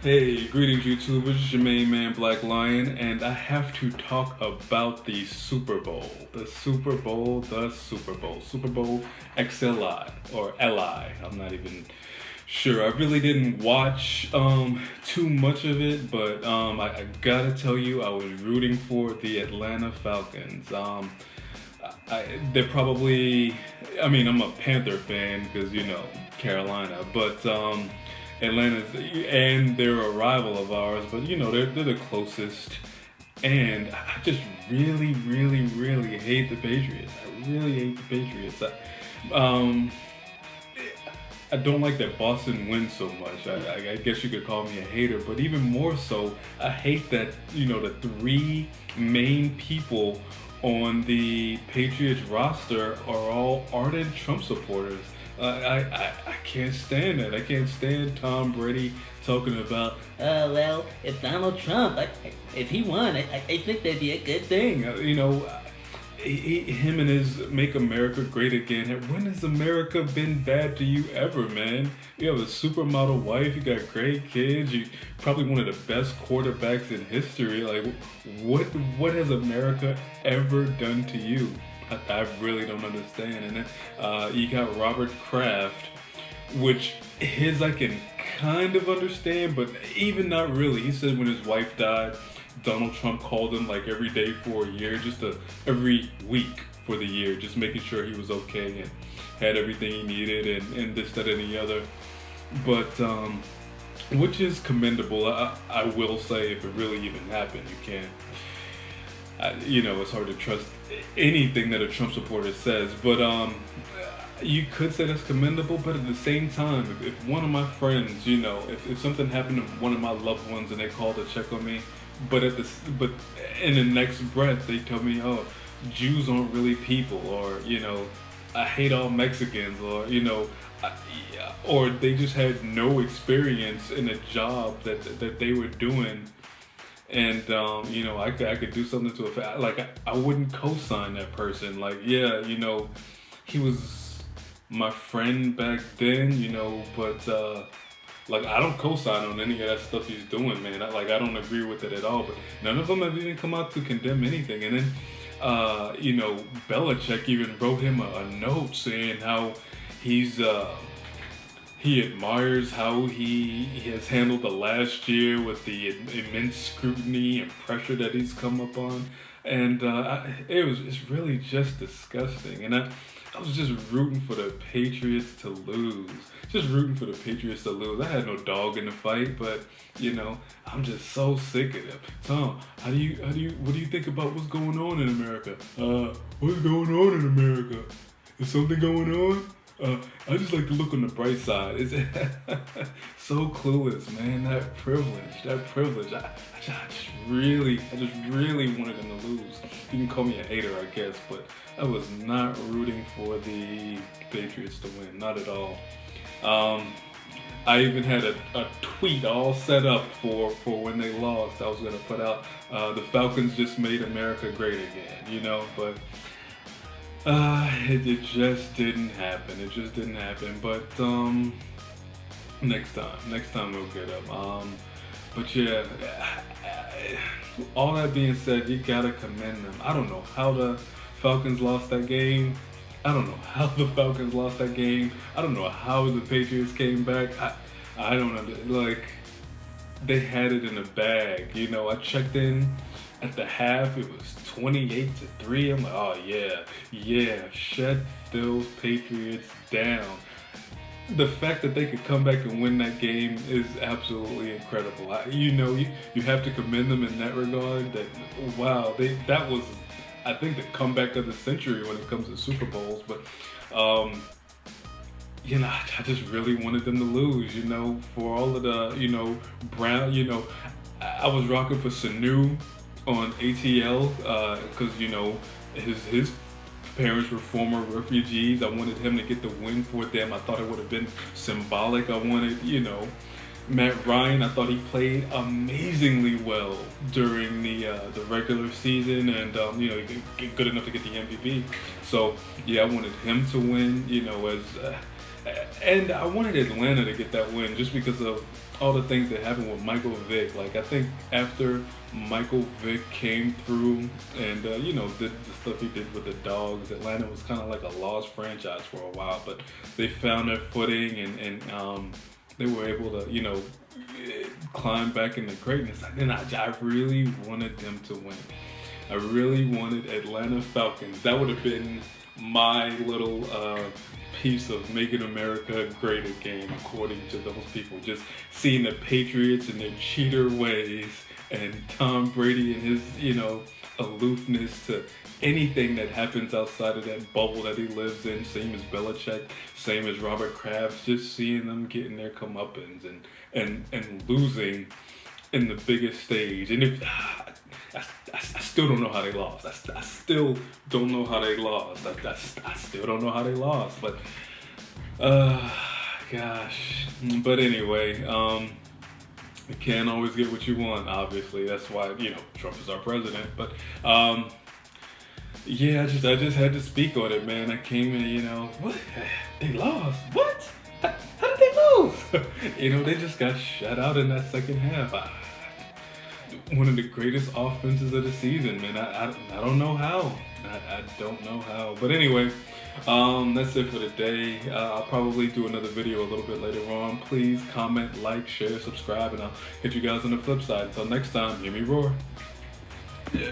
Hey, greetings YouTubers, it's your main man Black Lion, and I have to talk about the Super Bowl. Super Bowl XLI, or LI, I'm not even sure. I really didn't watch too much of it, but I gotta tell you, I was rooting for the Atlanta Falcons. They're probably, I mean, I'm a Panther fan because, Carolina, but Atlanta's, and they're a rival of ours, but they're the closest. And I just really hate the Patriots. I really hate the Patriots. I don't like that Boston wins so much. I guess you could call me a hater, but even more so, I hate that, the three main people on the Patriots roster are all ardent Trump supporters. I can't stand that. I can't stand Tom Brady talking about, well, if Donald Trump, if he won, I think that'd be a good thing. Him and his "Make America Great Again." When has America been bad to you ever, man? You have a supermodel wife, you got great kids, you probably one of the best quarterbacks in history. Like, what has America ever done to you? I really don't understand. And then you got Robert Kraft, which his I can kind of understand, but even not really. He said when his wife died, Donald Trump called him like every day for a year, every week for the year, just making sure he was okay and had everything he needed and this, that, and the other. But which is commendable. I will say, if it really even happened, you can't. It's hard to trust anything that a Trump supporter says, but you could say that's commendable. But at the same time, if one of my friends, if something happened to one of my loved ones and they called to check on me, but in the next breath they tell me, oh, Jews aren't really people, or I hate all Mexicans, or or they just had no experience in a job that they were doing. And I could do something to affect. Like, I wouldn't co-sign that person. Like, yeah, he was my friend back then, but like, I don't co-sign on any of that stuff he's doing, man. I don't agree with it at all. But none of them have even come out to condemn anything. And then Belichick even wrote him a note saying how he admires how he has handled the last year with the immense scrutiny and pressure that he's come up on, and it's really just disgusting. And I was just rooting for the Patriots to lose, I had no dog in the fight, but I'm just so sick of them. Tom, what do you think about what's going on in America? What's going on in America? Is something going on? I just like to look on the bright side. It's so clueless, man. That privilege. I just really wanted them to lose. You can call me a hater, I guess, but I was not rooting for the Patriots to win, not at all. I even had a tweet all set up for when they lost. I was gonna put out, the Falcons just made America great again, but. It just didn't happen. But next time we'll get them. But yeah, all that being said, you gotta commend them. I don't know how the Falcons lost that game. I don't know how the Patriots came back. I don't know. Like, they had it in the bag. I checked in at the half, it was 28-3. I'm like, oh yeah, shut those Patriots down. The fact that they could come back and win that game is absolutely incredible. You have to commend them in that regard. That, wow, that was, I think, the comeback of the century when it comes to Super Bowls. But I just really wanted them to lose. For all of the Brown. I was rocking for Sanu on ATL, because his parents were former refugees. I wanted him to get the win for them. I thought it would have been symbolic. I wanted, Matt Ryan. I thought he played amazingly well during the regular season, and good enough to get the MVP. So yeah, I wanted him to win. And I wanted Atlanta to get that win just because of all the things that happened with Michael Vick. Like, I think after Michael Vick came through and did the stuff he did with the Dogs, Atlanta was kind of like a lost franchise for a while, but they found their footing and they were able to climb back into greatness. And I really wanted them to win. I really wanted Atlanta Falcons. That would have been my little piece of making America great again, according to those people. Just seeing the Patriots and their cheater ways, and Tom Brady and his, aloofness to anything that happens outside of that bubble that he lives in. Same as Belichick, same as Robert Kraft. Just seeing them getting their comeuppance and losing in the biggest stage. And if I still don't know how they lost. I still don't know how they lost. I still don't know how they lost. But gosh. But anyway, you can't always get what you want. Obviously, that's why Trump is our president. But yeah, I just had to speak on it, man. I came in, what? They lost. What? How did they lose? They just got shut out in that second half. One of the greatest offenses of the season, man. I don't know how. I don't know how. But anyway, that's it for today. I'll probably do another video a little bit later on. Please comment, like, share, subscribe, and I'll hit you guys on the flip side. Until next time, hear me roar. Yeah.